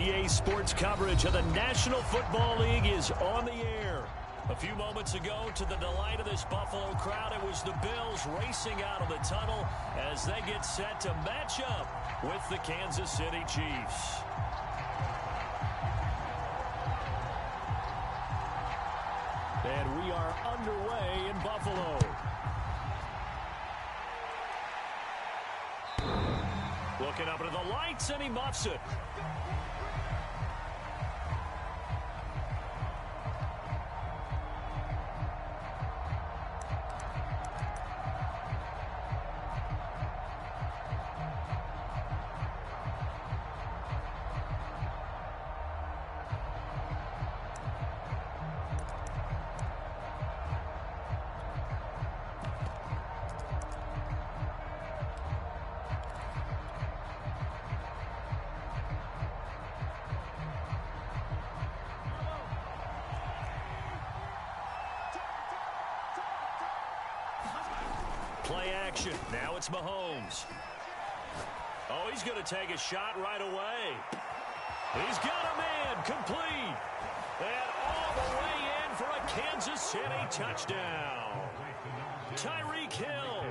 EA Sports coverage of the National Football League is on the air. A few moments ago, to the delight of this Buffalo crowd, it was the Bills racing out of the tunnel as they get set to match up with the Kansas City Chiefs. And we are underway in Buffalo. Looking up into the lights, and he muffs it. Play action. Now it's Mahomes. Oh, he's going to take a shot right away. He's got a man complete. And all the way in for a Kansas City touchdown. Tyreek Hill,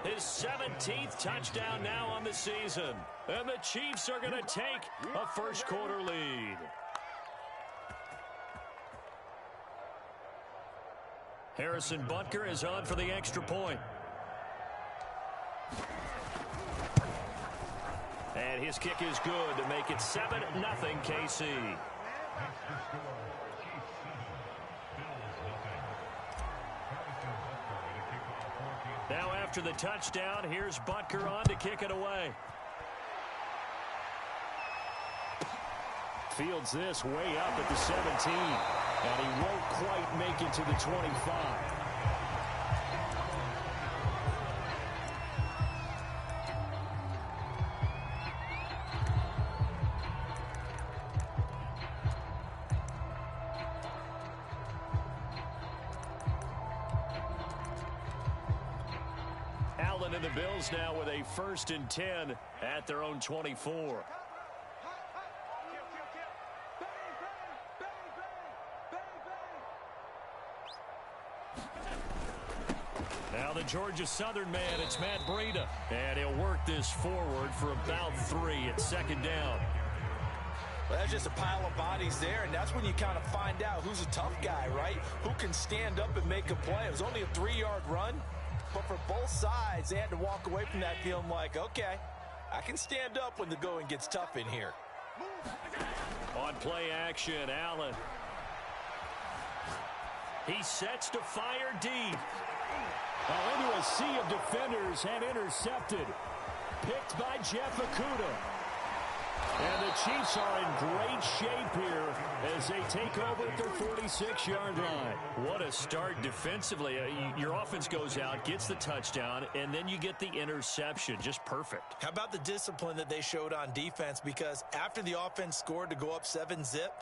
his 17th touchdown now on the season. And the Chiefs are going to take a first-quarter lead. Harrison Butker is on for the extra point. And his kick is good to make it 7-0 KC. Now after the touchdown, here's Butker on to kick it away. Fields this way up at the 17. And he won't quite make it to the 25. Allen and the Bills now with a 1st and 10 at their own 24. Now the Georgia Southern man, it's Matt Breida. And he'll work this forward for about 3 at 2nd down. Well, that's just a pile of bodies there, and that's when you kind of find out who's a tough guy, right? Who can stand up and make a play. It was only a 3-yard run, but for both sides, they had to walk away from that feeling like, okay, I can stand up when the going gets tough in here. On play action, Allen. He sets to fire deep. Well, into a sea of defenders and intercepted. Picked by Jeff Okudah. And the Chiefs are in great shape here as they take over at their 46-yard line. What a start defensively. Your offense goes out, gets the touchdown, and then you get the interception. Just perfect. How about the discipline that they showed on defense? Because after the offense scored to go up 7-zip,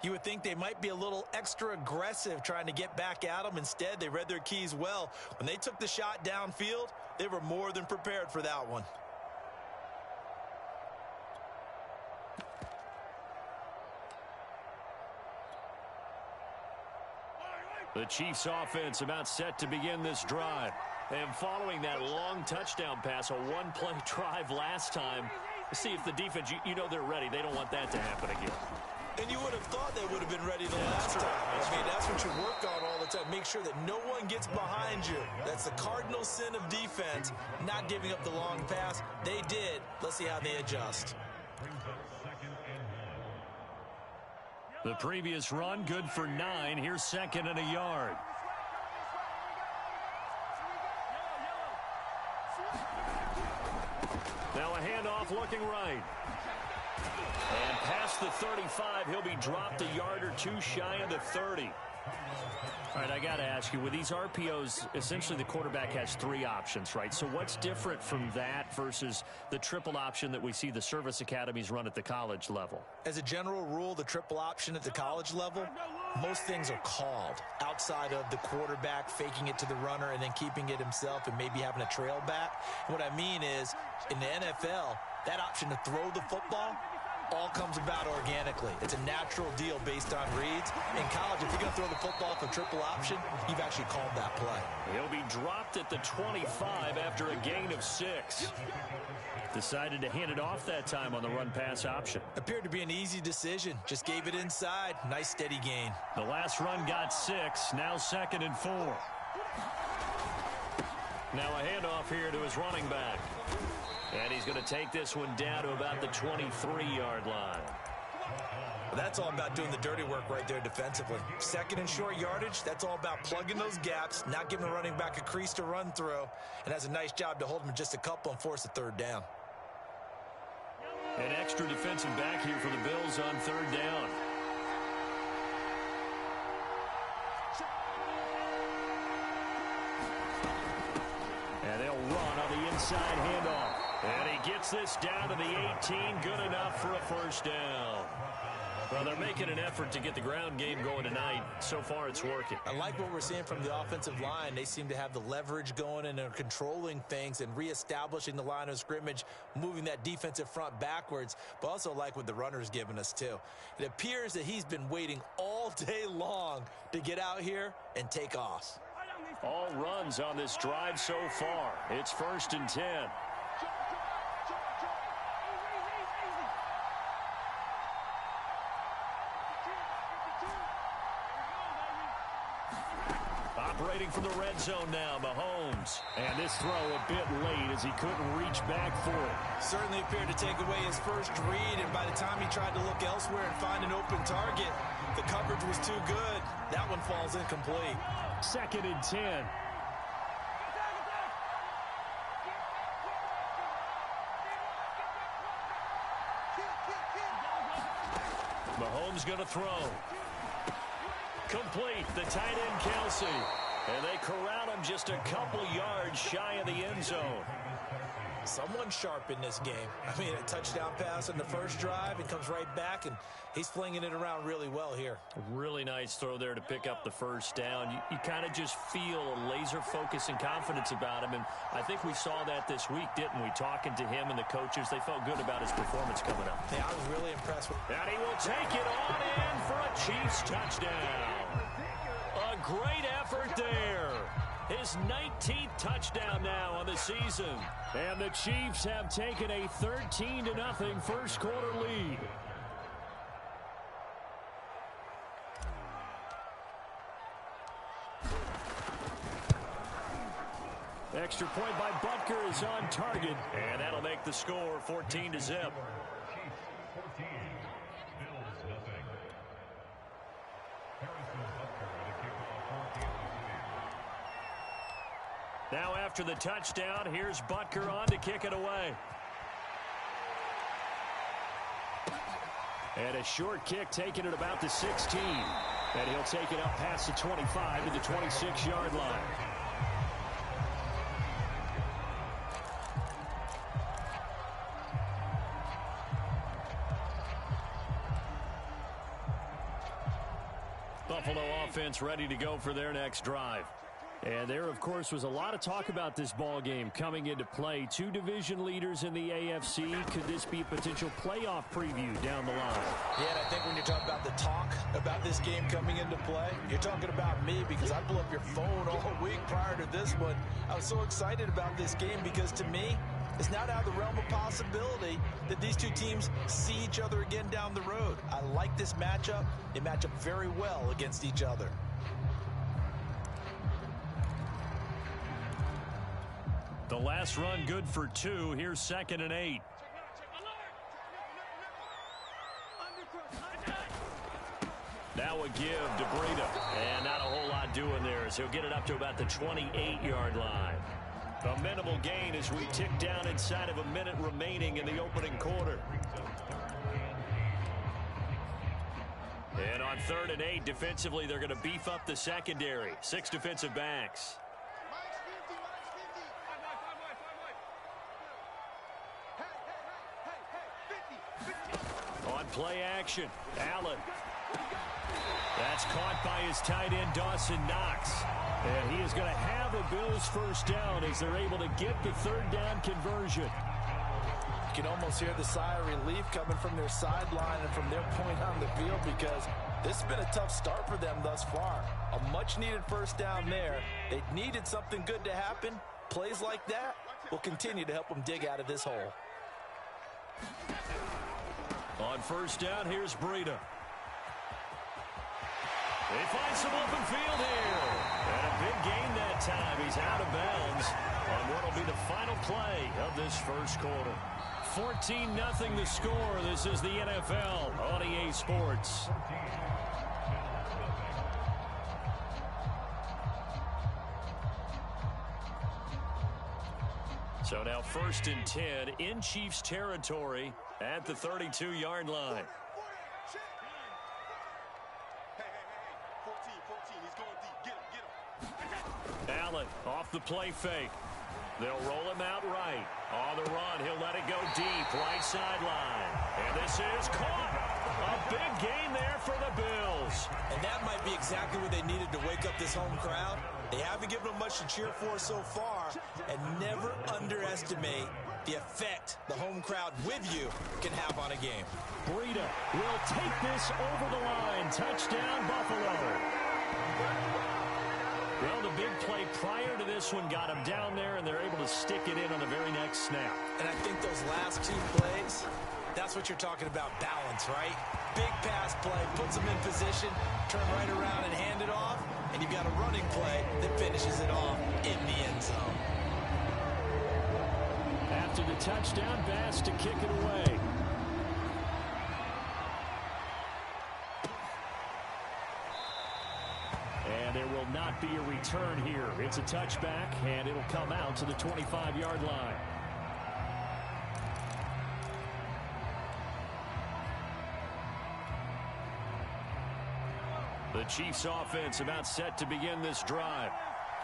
you would think they might be a little extra aggressive trying to get back at them. Instead, they read their keys well. When they took the shot downfield, they were more than prepared for that one. The Chiefs offense about set to begin this drive. And following that long touchdown pass, a one-play drive last time, see if the defense, you know they're ready. They don't want that to happen again. And you would have thought they would have been ready the last time. I mean, that's what you work on all the time. Make sure that no one gets behind you. That's the cardinal sin of defense, not giving up the long pass. They did. Let's see how they adjust. The previous run, good for 9. Here's 2nd and a yard. Now a handoff looking right. And past the 35, he'll be dropped a yard or 2 shy of the 30. All right, I got to ask you, with these RPOs, essentially the quarterback has 3 options, right? So what's different from that versus the triple option that we see the service academies run at the college level? As a general rule, the triple option at the college level, most things are called outside of the quarterback faking it to the runner and then keeping it himself and maybe having a trail back. What I mean is, in the NFL, that option to throw the football, all comes about organically. It's a natural deal based on reads. In college, if you're going to throw the football for triple option, you've actually called that play. He'll be dropped at the 25 after a gain of 6. Decided to hand it off that time on the run-pass option. Appeared to be an easy decision. Just gave it inside. Nice steady gain. The last run got 6. Now 2nd and 4. Now a handoff here to his running back. And he's going to take this one down to about the 23-yard line. Well, that's all about doing the dirty work right there defensively. 2nd and short yardage, that's all about plugging those gaps, not giving the running back a crease to run through, and has a nice job to hold him just a couple and force a 3rd down. An extra defensive back here for the Bills on 3rd down. And they'll run on the inside handoff. And he gets this down to the 18. Good enough for a 1st down. Well, they're making an effort to get the ground game going tonight. So far, it's working. I like what we're seeing from the offensive line. They seem to have the leverage going and are controlling things and reestablishing the line of scrimmage, moving that defensive front backwards, but also like what the runner's given us, too. It appears that he's been waiting all day long to get out here and take off. All runs on this drive so far. It's 1st and 10. Operating from the red zone now, Mahomes. And this throw a bit late as he couldn't reach back for it. Certainly appeared to take away his first read, and by the time he tried to look elsewhere and find an open target, the coverage was too good. That one falls incomplete. 2nd and 10. Mahomes going to throw. Complete. The tight end, Kelsey. And they corral him just a couple yards shy of the end zone. Someone sharp in this game. I mean, a touchdown pass on the first drive and comes right back, and he's flinging it around really well here. Really nice throw there to pick up the 1st down. You kind of just feel a laser focus and confidence about him, and I think we saw that this week, didn't we? Talking to him and the coaches, they felt good about his performance coming up. Yeah, I was really impressed with him. And he will take it on in for a Chiefs touchdown. A great effort there. His 19th touchdown now on the season. And the Chiefs have taken a 13-0 first quarter lead. Extra point by Butker is on target. And that'll make the score 14-0. Now after the touchdown, here's Butker on to kick it away. And a short kick taken at about the 16. And he'll take it up past the 25 to the 26-yard line. Buffalo offense ready to go for their next drive. And there, of course, was a lot of talk about this ball game coming into play. 2 division leaders in the AFC. Could this be a potential playoff preview down the line? Yeah, and I think when you're talking about the talk about this game coming into play, you're talking about me because I blew up your phone all week prior to this one. I was so excited about this game because, to me, it's not out of the realm of possibility that these two teams see each other again down the road. I like this matchup. They match up very well against each other. The last run good for 2. Here's 2nd and 8. Now a give to Breida. And not a whole lot doing there as he'll get it up to about the 28-yard line. A minimal gain as we tick down inside of a minute remaining in the opening quarter. And on 3rd and 8, defensively, they're going to beef up the secondary. 6 defensive backs. On play action, Allen. That's caught by his tight end, Dawson Knox. And he is going to have the Bills' first down as they're able to get the 3rd down conversion. You can almost hear the sigh of relief coming from their sideline and from their point on the field, because this has been a tough start for them thus far. A much-needed first down there. They needed something good to happen. Plays like that will continue to help them dig out of this hole. On first down, here's Breida. They find some open field here. And a big gain that time. He's out of bounds on what will be the final play of this first quarter. 14-0 the score. This is the NFL on EA Sports. So now 1st and 10 in Chiefs territory at the 32-yard line. Allen off the play fake. They'll roll him out right. On the run, he'll let it go deep, right sideline. And this is caught. A big gain there for the Bills. And that might be exactly what they needed to wake up this home crowd. They haven't given them much to cheer for so far. And never underestimate the effect the home crowd with you can have on a game. Breida will take this over the line. Touchdown, Buffalo. Well, the big play prior to this one got them down there, and they're able to stick it in on the very next snap. And I think those last two plays, that's what you're talking about, balance, right? Big pass play, puts them in position, turn right around and hand it off, and you've got a running play that finishes it off in the end zone. After the touchdown, Bass to kick it away. And there will not be a return here. It's a touchback, and it'll come out to the 25-yard line. The Chiefs offense about set to begin this drive.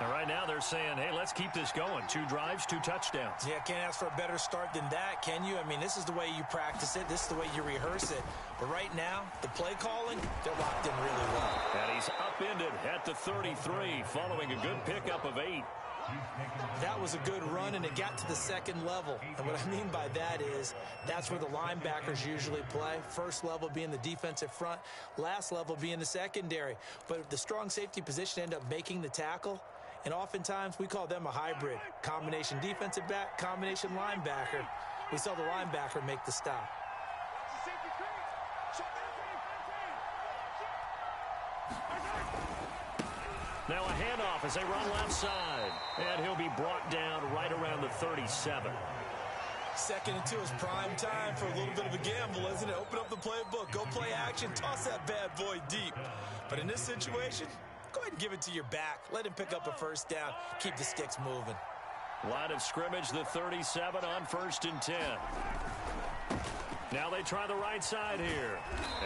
And right now they're saying, hey, let's keep this going. 2 drives, 2 touchdowns. Yeah, can't ask for a better start than that, can you? I mean, this is the way you practice it. This is the way you rehearse it. But right now, the play calling, they're locked in really well. And he's upended at the 33 following a good pickup of 8. That was a good run, and it got to the second level. And what I mean by that is that's where the linebackers usually play. First level being the defensive front, last level being the secondary. But the strong safety position ended up making the tackle. And oftentimes we call them a hybrid. Combination defensive back, combination linebacker. We saw the linebacker make the stop. Now a handoff as they run left side. And he'll be brought down right around the 37. 2nd and 2 is prime time for a little bit of a gamble, isn't it? Open up the playbook, go play action, toss that bad boy deep. But in this situation, go ahead and give it to your back. Let him pick up a first down. Keep the sticks moving. Line of scrimmage, the 37 on 1st and 10. Now they try the right side here.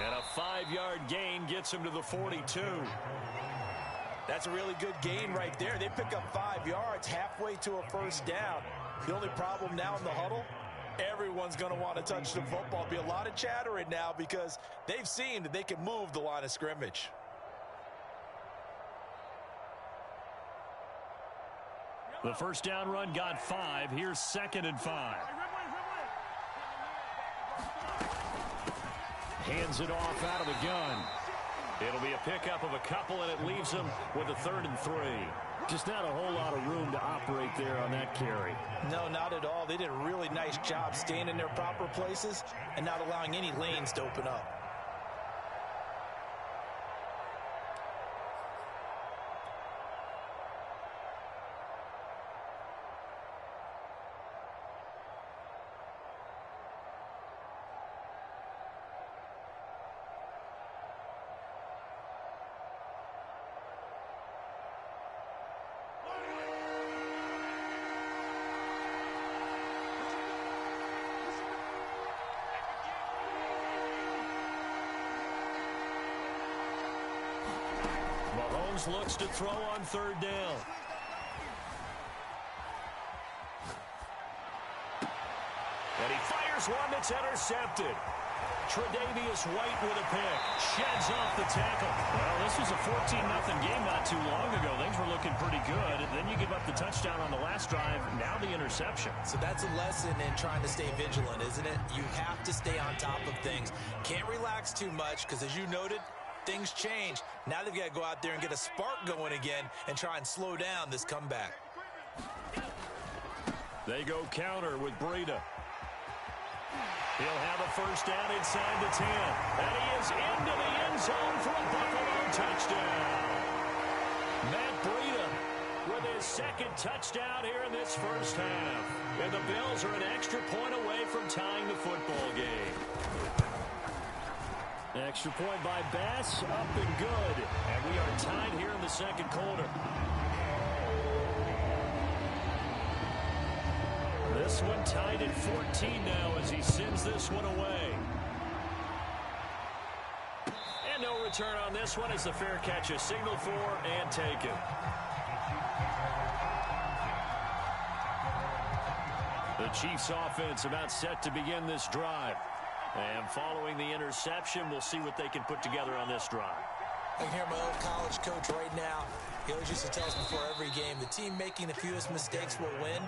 And a 5-yard gain gets him to the 42. That's a really good gain right there. They pick up 5 yards halfway to a first down. The only problem now in the huddle, everyone's going to want to touch the football. Be a lot of chattering now because they've seen that they can move the line of scrimmage. The first down run got 5. Here's 2nd and 5. Hands it off out of the gun. It'll be a pickup of a couple, and it leaves them with a 3rd and 3. Just not a whole lot of room to operate there on that carry. No, not at all. They did a really nice job staying in their proper places and not allowing any lanes to open up. Looks to throw on 3rd down. And he fires one that's intercepted. Tre'Davious White with a pick. Sheds off the tackle. Well, this was a 14-0 game not too long ago. Things were looking pretty good. Then you give up the touchdown on the last drive. Now the interception. So that's a lesson in trying to stay vigilant, isn't it? You have to stay on top of things. Can't relax too much because, as you noted, things change. Now they've got to go out there and get a spark going again and try and slow down this comeback. They go counter with Breida. He'll have a first down inside the 10. And he is into the end zone for a Buffalo touchdown. Matt Breida with his second touchdown here in this first half. And the Bills are an extra point away from tying the football game. Extra point by Bass, up and good. And we are tied here in the second quarter. This one tied at 14 now as he sends this one away. And no return on this one as the fair catch is signaled for and taken. The Chiefs offense about set to begin this drive. And following the interception, we'll see what they can put together on this drive. I can hear my old college coach right now. He always used to tell us before every game, the team making the fewest mistakes will win.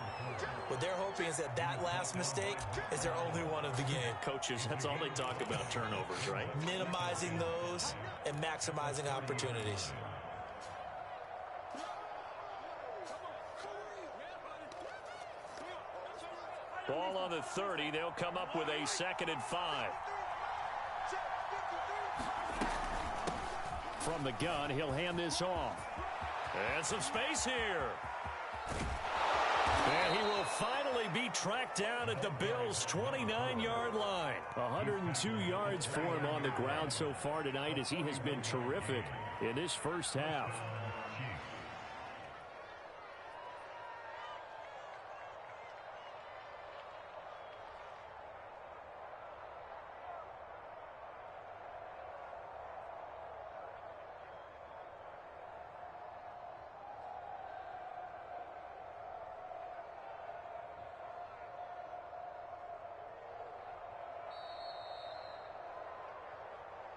What they're hoping is that that last mistake is their only one of the game. Coaches, that's all they talk about, turnovers, right? Minimizing those and maximizing opportunities. Ball on the 30. They'll come up with a 2nd and 5. From the gun, he'll hand this off. And some space here. And he will finally be tracked down at the Bills' 29-yard line. 102 yards for him on the ground so far tonight as he has been terrific in this first half.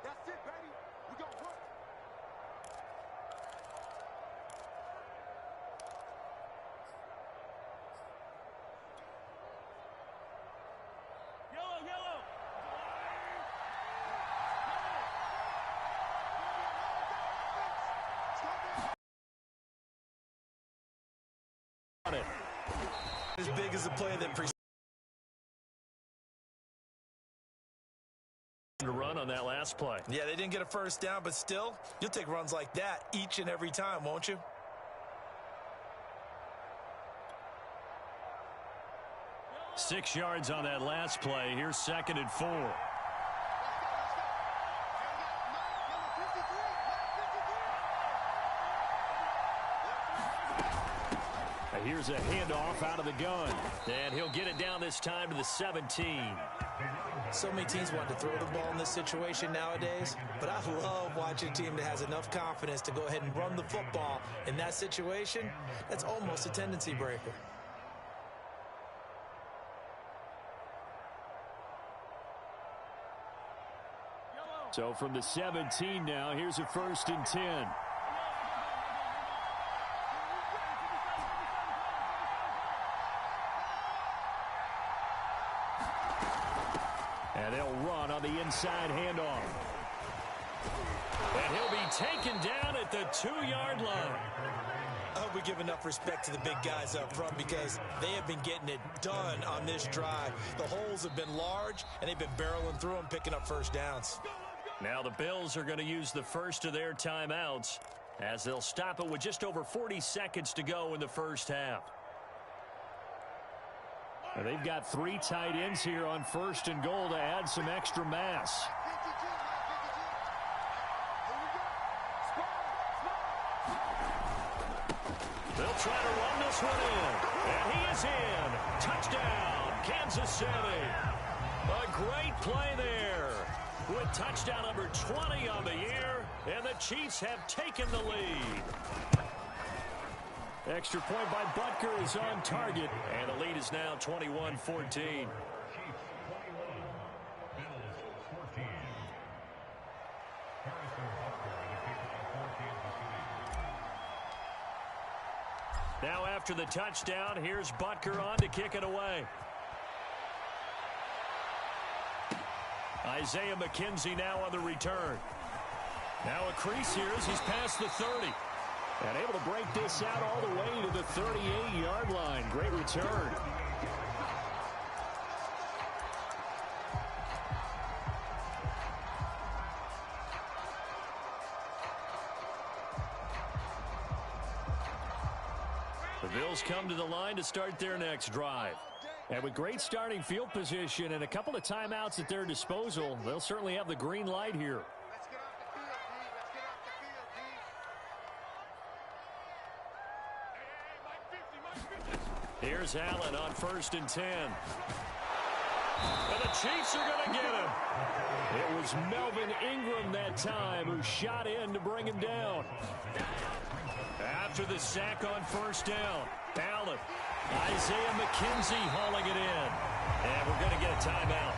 That's it, baby. We gonna work. Yellow, yellow. As big as the play that to run on that last play. Yeah, they didn't get a first down, but still, you'll take runs like that each and every time, won't you? Six yards on that last play. Here's 2nd and 4. Here's a handoff out of the gun. And he'll get it down this time to the 17. So many teams want to throw the ball in this situation nowadays, but I love watching a team that has enough confidence to go ahead and run the football. In that situation, that's almost a tendency breaker. So from the 17 now, here's a 1st and 10. And they'll run on the inside handoff. And he'll be taken down at the 2-yard line. I hope we give enough respect to the big guys up front because they have been getting it done on this drive. The holes have been large, and they've been barreling through them, picking up first downs. Now the Bills are going to use the first of their timeouts as they'll stop it with just over 40 seconds to go in the first half. And they've got 3 tight ends here on 1st and goal to add some extra mass. They'll try to run this one in. And he is in. Touchdown, Kansas City. A great play there with touchdown number 20 on the year. And the Chiefs have taken the lead. Extra point by Butker is on target. And the lead is now 21-14. After the touchdown, here's Butker on to kick it away. Isaiah McKenzie now on the return. Now a crease here as he's past the 30. And able to break this out all the way to the 38-yard line. Great return. The Bills come to the line to start their next drive. And with great starting field position and a couple of timeouts at their disposal, they'll certainly have the green light here. Let's get off the field, D. Let's get off the field, D. Here's Allen on 1st and 10. And the Chiefs are going to get him. It was Melvin Ingram that time who shot in to bring him down. After the sack on 1st down, Allen. Isaiah McKenzie hauling it in. And we're going to get a timeout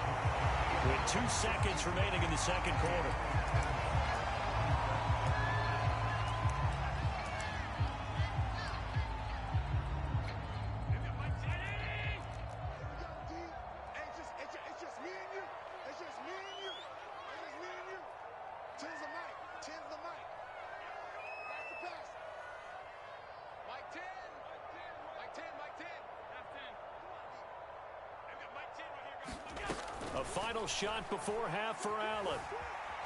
with 2 seconds remaining in the second quarter. It's just me and you. It's just me and you. It's just me and you. Tens the mic. Tens the mic. Pass the pass. Mike 10. Mike 10. Mike 10. That's 10. I've got Mike 10 right here, guys. A final shot before half for Allen.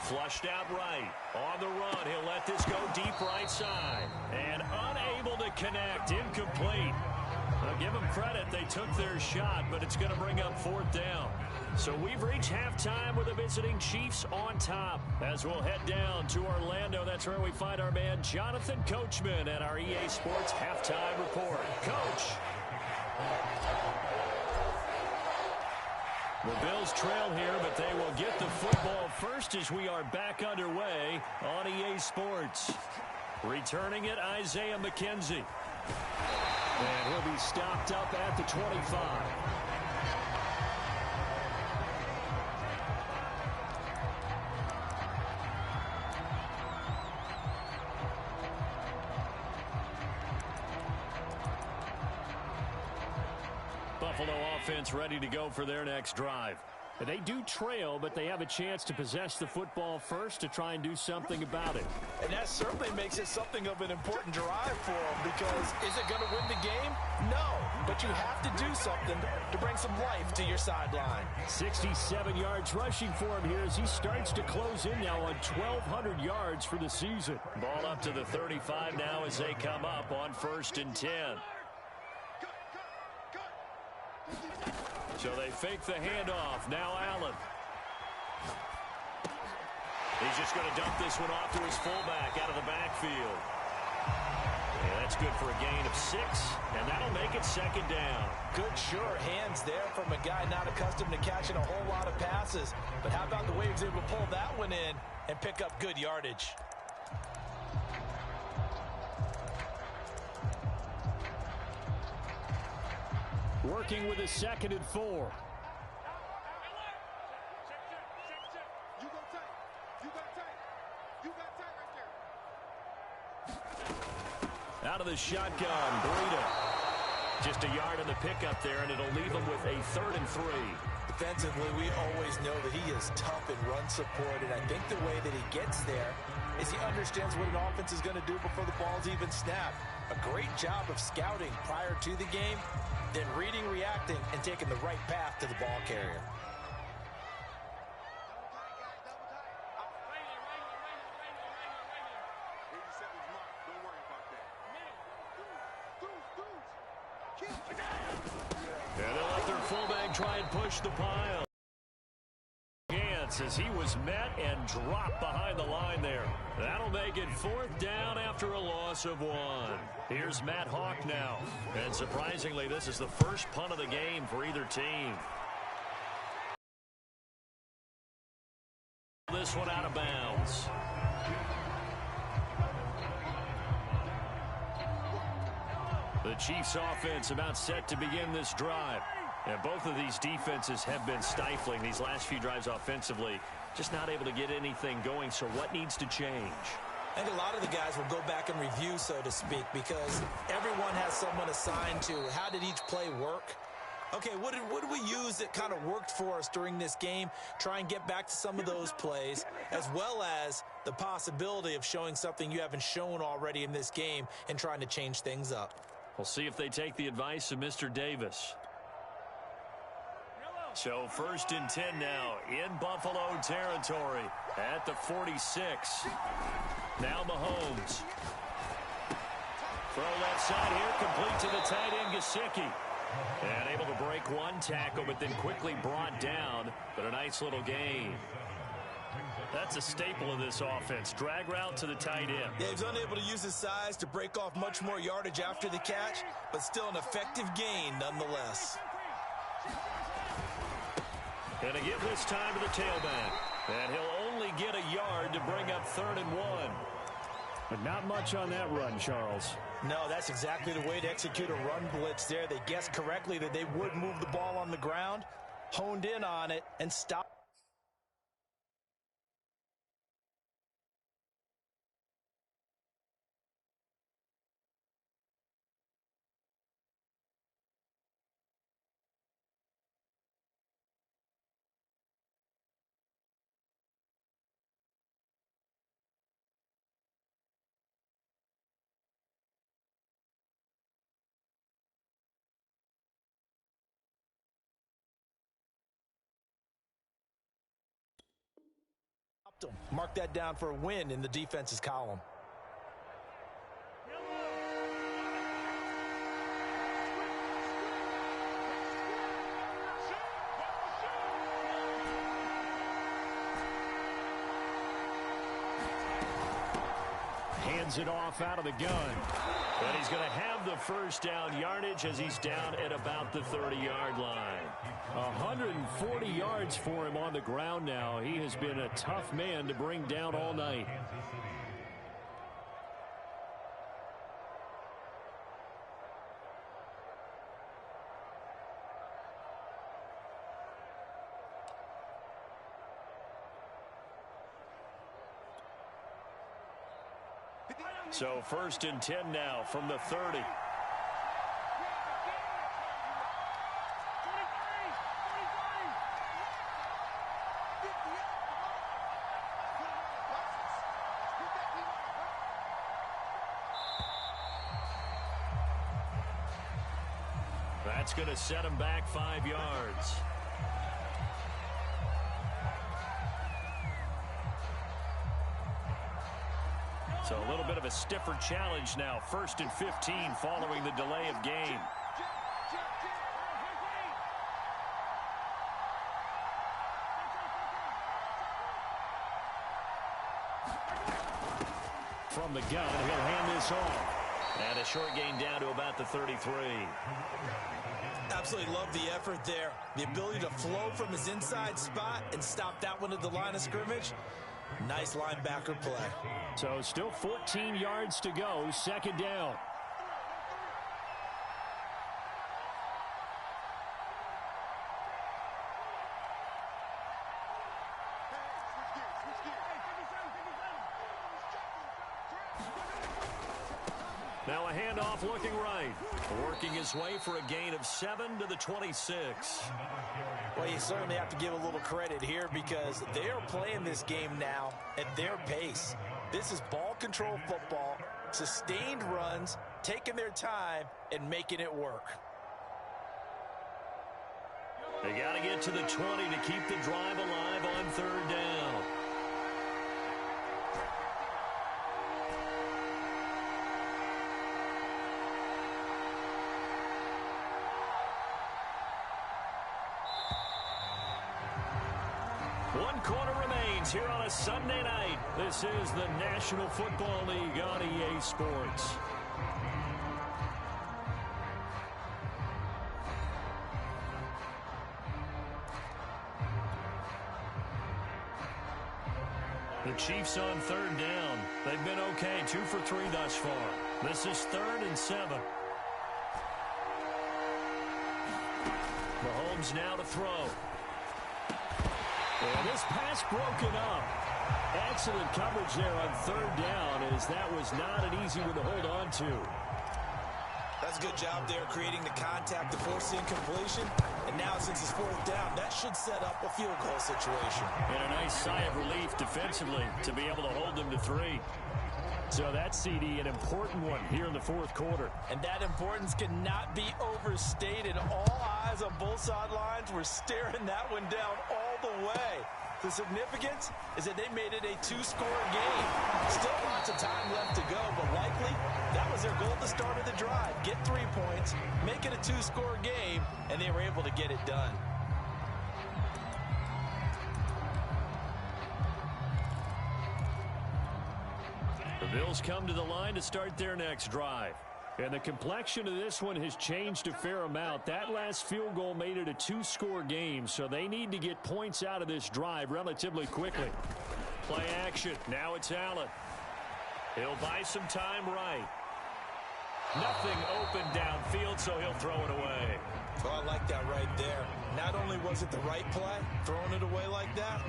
Flushed out right. On the run. He'll let this go deep right side. And unable to connect. Incomplete. I'll give them credit. They took their shot, but it's going to bring up 4th down. So we've reached halftime with the visiting Chiefs on top. As we'll head down to Orlando, that's where we find our man Jonathan Coachman at our EA Sports Halftime Report. Coach. The Bills trail here, but they will get the football first as we are back underway on EA Sports. Returning it, Isaiah McKenzie. And he'll be stopped up at the 25. Buffalo offense ready to go for their next drive. They do trail, but they have a chance to possess the football first to try and do something about it. And that certainly makes it something of an important drive for them, because is it going to win the game? No, but you have to do something to bring some life to your sideline. 67 yards rushing for him here as he starts to close in now on 1,200 yards for the season. Ball up to the 35 now as they come up on 1st and 10. So they fake the handoff. Now Allen. He's just going to dump this one off to his fullback out of the backfield. Yeah, that's good for a gain of 6, and that'll make it 2nd down. Good, sure hands there from a guy not accustomed to catching a whole lot of passes. But how about the way he was able to pull that one in and pick up good yardage? Working with a 2nd and 4. You go tight. You got tight. You got tight right there. Out of the shotgun, Breida. Just a yard in the pickup there, and it'll leave him with a 3rd and 3. Defensively, we always know that he is tough in run support, and I think the way that he gets there is he understands what an offense is going to do before the ball's even snapped. A great job of scouting prior to the game, then reading, reacting, and taking the right path to the ball carrier. And they'll let their fullback try and push the pile. Chance as he was met and dropped behind the line there. That'll make it 4th down after a loss of 1. Here's Matt Hawk now. And surprisingly, this is the first punt of the game for either team. This one out of bounds. The Chiefs offense about set to begin this drive. And both of these defenses have been stifling these last few drives offensively. Just not able to get anything going, so what needs to change? I think a lot of the guys will go back and review, so to speak, because everyone has someone assigned to how did each play work. Okay, what did we use that kind of worked for us during this game? Try and get back to some of those plays, as well as the possibility of showing something you haven't shown already in this game and trying to change things up. We'll see if they take the advice of Mr. Davis. So 1st and 10 now in Buffalo territory at the 46. Now Mahomes. Throw left side here, complete to the tight end, Gesicki. And able to break one tackle, but then quickly brought down. But a nice little gain. That's a staple of this offense. Drag route to the tight end. Yeah, he's unable to use his size to break off much more yardage after the catch, but still an effective gain nonetheless. And to give this time to the tailback. And he'll only get a yard to bring up 3rd and 1. But not much on that run, Charles. No, that's exactly the way to execute a run blitz there. They guessed correctly that they would move the ball on the ground, honed in on it, and stopped. Mark that down for a win in the defense's column. Hands it off out of the gun. But he's going to have the first down yardage as he's down at about the 30-yard line. 140 yards for him on the ground now. He has been a tough man to bring down all night. So 1st and 10 now from the 30. That's going to set him back 5 yards. So a little bit of a stiffer challenge now. 1st and 15 following the delay of game. From the gun, he'll hand this off. And a short gain down to about the 33. Absolutely love the effort there. The ability to flow from his inside spot and stop that one at the line of scrimmage. Nice linebacker play. So still 14 yards to go. 2nd down. Now a handoff looking right. Working his way for a gain of 7 to the 26. Well, you certainly have to give a little credit here because they are playing this game now at their pace. This is ball control football, sustained runs, taking their time, and making it work. They got to get to the 20 to keep the drive alive on 3rd down. One quarter remains here on a Sunday night. This is the National Football League on EA Sports. The Chiefs on 3rd down. They've been okay, 2 for 3 thus far. This is 3rd and 7. Mahomes now to throw. And this pass broken up. Excellent coverage there on third down, as that was not an easy one to hold on to. That's a good job there creating the contact to force the incompletion. And now since it's fourth down, that should set up a field goal situation. And a nice sigh of relief defensively to be able to hold them to 3. So that CD, an important one here in the fourth quarter. And that importance cannot be overstated. All eyes on both sidelines were staring that one down all the way. The significance is that they made it a 2-score game. Still lots of time left to go, but likely that was their goal at the start of the drive. Get 3 points, make it a 2-score game, and they were able to get it done. The Bills come to the line to start their next drive. And the complexion of this one has changed a fair amount. That last field goal made it a 2-score game, so they need to get points out of this drive relatively quickly. Play action. Now it's Allen. He'll buy some time right. Nothing open downfield, so he'll throw it away. Well, I like that right there. Not only was it the right play, throwing it away like that,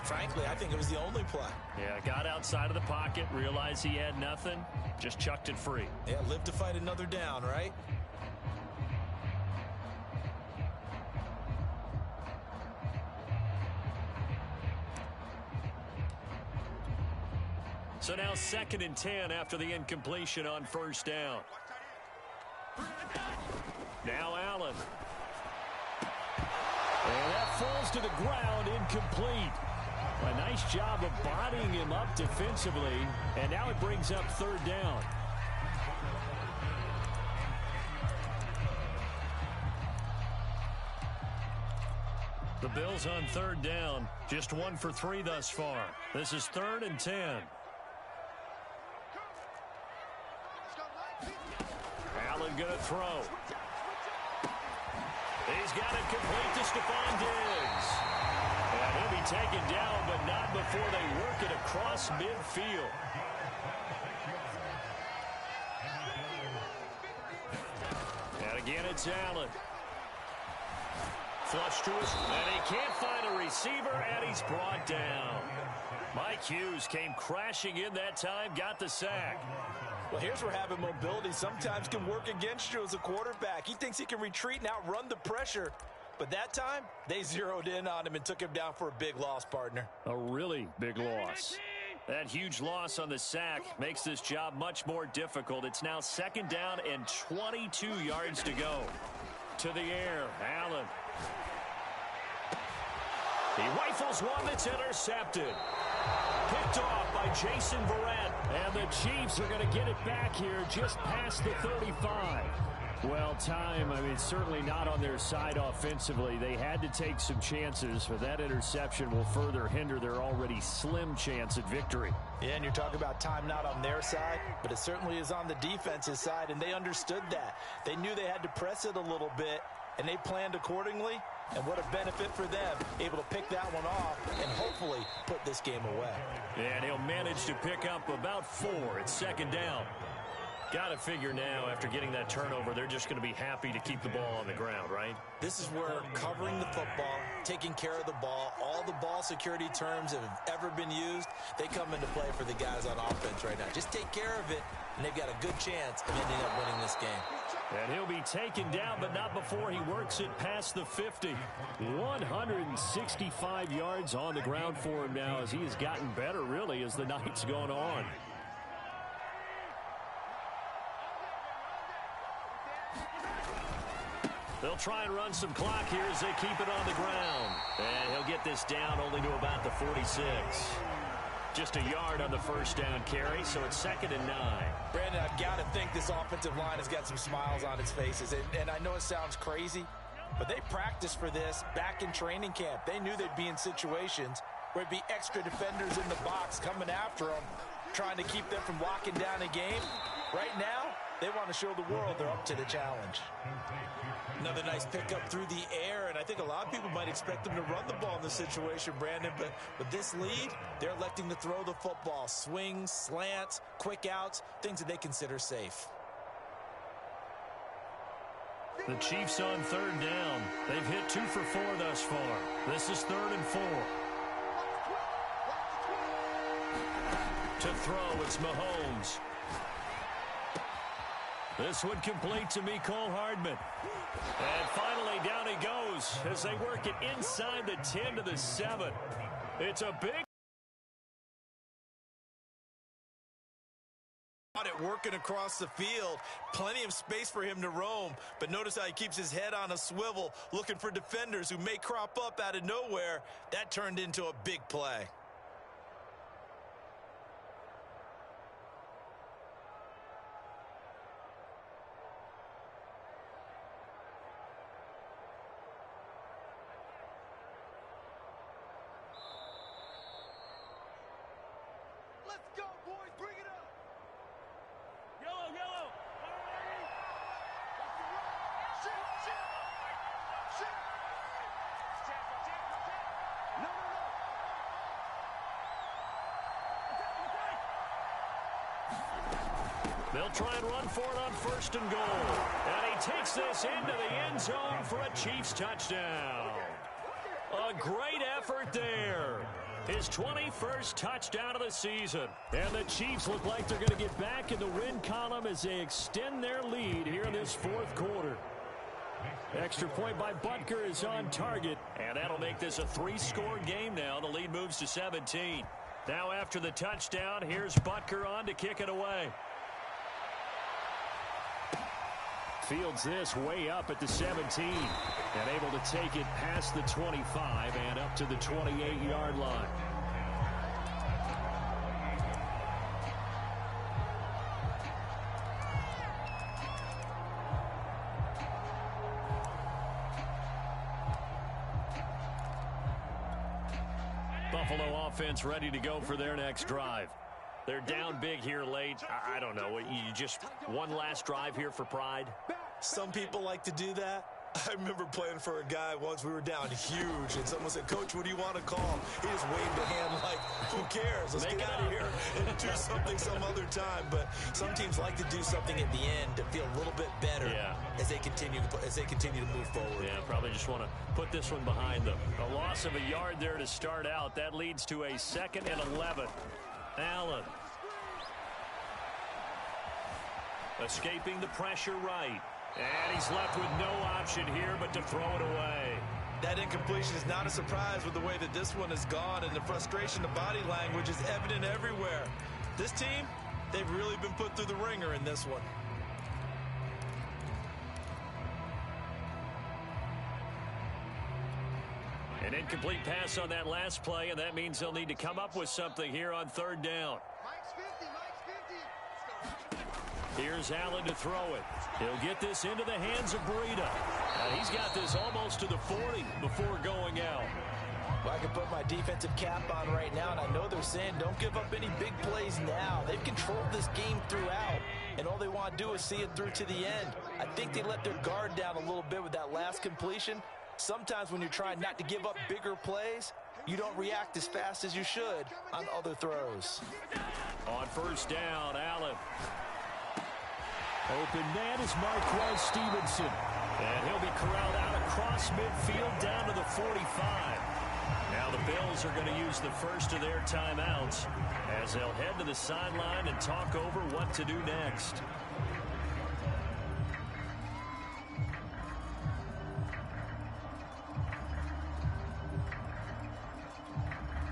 frankly, I think it was the only play. Yeah, got outside of the pocket, realized he had nothing, just chucked it free. Yeah, live to fight another down, right? So now 2nd and 10 after the incompletion on first down. Now Allen. And that falls to the ground, incomplete. A nice job of bodying him up defensively, and now it brings up third down. The Bills on third down, just 1 for 3 thus far. This is 3rd and 10. Allen going to throw. He's got it complete to Stephon Diggs. And he'll be taken down, but not before they work it across midfield. And again, it's Allen. Flush to his, and he can't find a receiver, and he's brought down. Mike Hughes came crashing in that time, got the sack. Well, here's where having mobility sometimes can work against you as a quarterback. He thinks he can retreat and outrun the pressure. But that time, they zeroed in on him and took him down for a big loss, partner. A really big loss. That huge loss on the sack makes this job much more difficult. It's now 2nd down and 22 yards to go. To the air, Allen. He rifles one that's intercepted. Picked off by Jason Verrett. And the Chiefs are going to get it back here just past the 35. Well, time, certainly not on their side offensively. They had to take some chances, but that interception will further hinder their already slim chance at victory. Yeah, and you're talking about time not on their side, but it certainly is on the defense's side, and they understood that. They knew they had to press it a little bit, and they planned accordingly. And what a benefit for them, able to pick that one off and hopefully put this game away. And he'll manage to pick up about 4. It's 2nd down. Got to figure now, after getting that turnover, they're just going to be happy to keep the ball on the ground, right? This is where covering the football, taking care of the ball, all the ball security terms that have ever been used, they come into play for the guys on offense right now. Just take care of it, and they've got a good chance of ending up winning this game. And he'll be taken down, but not before he works it past the 50. 165 yards on the ground for him now, as he has gotten better, really, as the night's gone on. They'll try and run some clock here as they keep it on the ground. And he'll get this down only to about the 46. Just a yard on the first down carry, so it's 2nd and 9. Brandon, I've got to think this offensive line has got some smiles on its faces. And I know it sounds crazy, but they practiced for this back in training camp. They knew they'd be in situations where it'd be extra defenders in the box coming after them, trying to keep them from locking down a game. Right now, they want to show the world they're up to the challenge. Another nice pickup through the air, and I think a lot of people might expect them to run the ball in this situation, Brandon, but with this lead, they're electing to throw the football. Swings, slants, quick outs, things that they consider safe. The Chiefs on 3rd down. They've hit 2 for 4 thus far. This is 3rd and 4. To throw, it's Mahomes. This one complete to Mecole Hardman. And finally, down he goes as they work it inside the 10 to the 7. It's a big... It working across the field. Plenty of space for him to roam. But notice how he keeps his head on a swivel, looking for defenders who may crop up out of nowhere. That turned into a big play. Let's go, boys. Bring it up. Yellow, yellow. Shoot, shoot. Shoot. No, no, no. They'll try and run for it on 1st and goal. And he takes this into the end zone for a Chiefs touchdown. A great effort there. His 21st touchdown of the season. And the Chiefs look like they're going to get back in the win column as they extend their lead here in this 4th quarter. Extra point by Butker is on target. And that'll make this a 3-score game now. The lead moves to 17. Now after the touchdown, here's Butker on to kick it away. Fields this way up at the 17 and able to take it past the 25 and up to the 28-yard line. Buffalo offense ready to go for their next drive. They're down big here late. I don't know. You just one last drive here for pride? Some people like to do that. I remember playing for a guy once. We were down huge, and someone said, "Coach, what do you want to call?" He just waved a hand like, "Who cares? Let's get out of here and do something some other time." But some teams like to do something at the end to feel a little bit better as they continue to move forward. Yeah, probably just want to put this one behind them. A loss of a yard there to start out. That leads to a 2nd and 11. Allen. Escaping the pressure right. And he's left with no option here but to throw it away. That incompletion is not a surprise with the way that this one has gone, and the frustration, the body language is evident everywhere. This team, they've really been put through the ringer in this one. An incomplete pass on that last play, and that means they'll need to come up with something here on 3rd down. Mike's 50, Mike's 50. Here's Allen to throw it. He'll get this into the hands of Breida. He's got this almost to the 40 before going out. Well, I can put my defensive cap on right now, and I know they're saying don't give up any big plays now. They've controlled this game throughout, and all they want to do is see it through to the end. I think they let their guard down a little bit with that last completion. Sometimes when you're trying not to give up bigger plays, you don't react as fast as you should on other throws. On 1st down, Allen. Open man is Marquez Stevenson. And he'll be corralled out across midfield down to the 45. Now the Bills are going to use the first of their timeouts as they'll head to the sideline and talk over what to do next.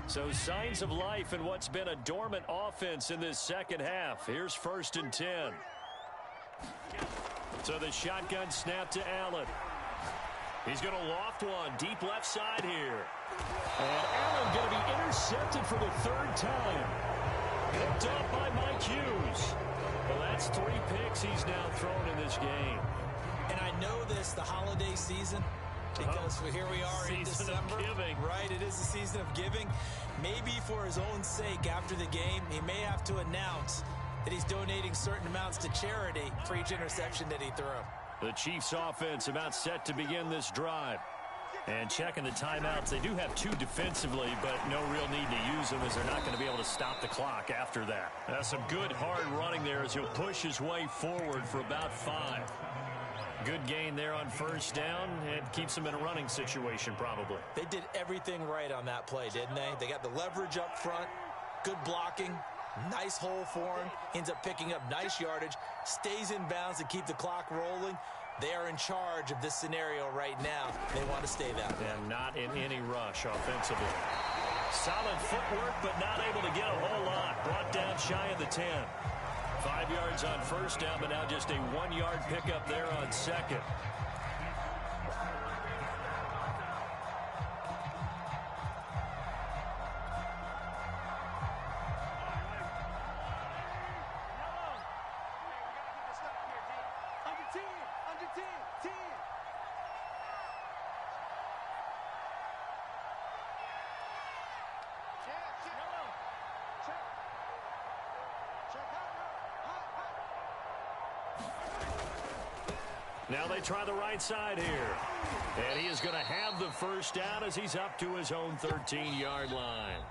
So signs of life in what's been a dormant offense in this 2nd half. Here's 1st and 10. So the shotgun snap to Allen. He's going to loft one deep left side here. And Allen going to be intercepted for the 3rd time. Picked up by Mike Hughes. Well, that's 3 picks he's now thrown in this game. And I know this, the holiday season, because here we are in December. Right, it is the season of giving. Maybe for his own sake after the game, he may have to announce that he's donating certain amounts to charity for each interception that he threw. The Chiefs offense about set to begin this drive. And checking the timeouts, they do have 2 defensively, but no real need to use them as they're not going to be able to stop the clock after that. That's some good hard running there as he'll push his way forward for about 5. Good gain there on 1st down. It keeps them in a running situation probably. They did everything right on that play, didn't they? They got the leverage up front, good blocking, Nice hole for him. Ends up picking up nice yardage. Stays in bounds to keep the clock rolling. They are in charge of this scenario right now. They want to stay that way. And not in any rush offensively. Solid footwork, but not able to get a whole lot. Brought down shy of the 10. 5 yards on first down, but now just a 1-yard pickup there on second. Now they try the right side here. And he is going to have the first down as he's up to his own 13-yard line.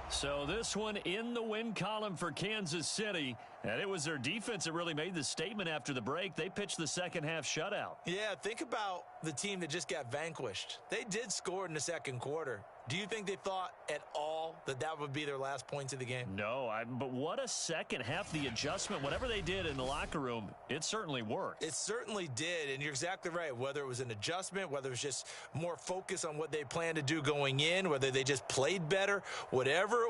So this one in the win column for Kansas City. And it was their defense that really made the statement after the break. They pitched the second half shutout. Yeah, think about the team that just got vanquished. They did score in the second quarter. Do you think they thought at all that that would be their last points of the game? No, but what a second half. The adjustment, whatever they did in the locker room, it certainly worked. It certainly did, and you're exactly right. Whether it was an adjustment, whether it was just more focus on what they planned to do going in, whether they just played better, whatever it